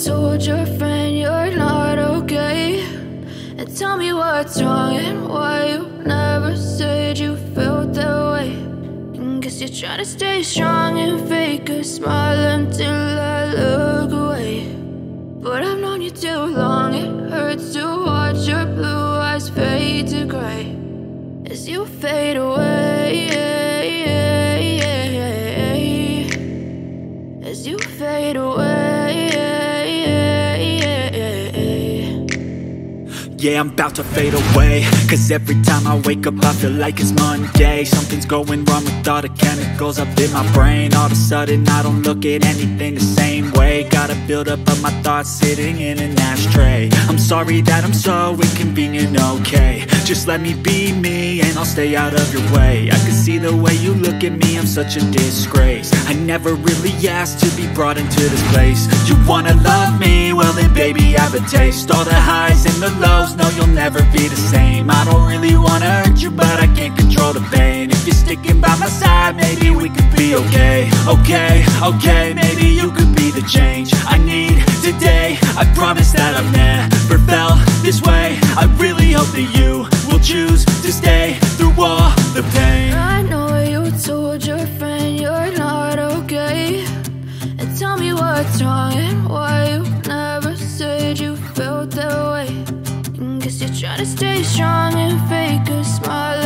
told your friend you're not okay, and tell me what's wrong and why you never said you felt that way. And guess you're trying to stay strong and fake a smile until I look away. But I've known you too long, it hurts to watch your blue eyes fade to gray as you fade away, as you fade away. Yeah, I'm about to fade away, cause every time I wake up I feel like it's Monday. Something's going wrong with all the chemicals up in my brain. All of a sudden I don't look at anything the same way. Got a build up of my thoughts sitting in an ashtray. I'm sorry that I'm so inconvenient, okay. Just let me be me and I'll stay out of your way. I can see the way you look at me, I'm such a disgrace. I never really asked to be brought into this place. You wanna love me? Well then baby have a taste. All the highs and the lows, no you'll never be the same. I don't really wanna hurt you but I can't control the pain. If you're sticking by my side maybe we could be okay. Okay, maybe you could be the change I need today. I promise that I've never felt this way. I really hope that you will choose to stay through all the pain. I know you told your friend you're not okay, and tell me what's wrong and why you never said you felt that way. And guess you're trying to stay strong and fake a smile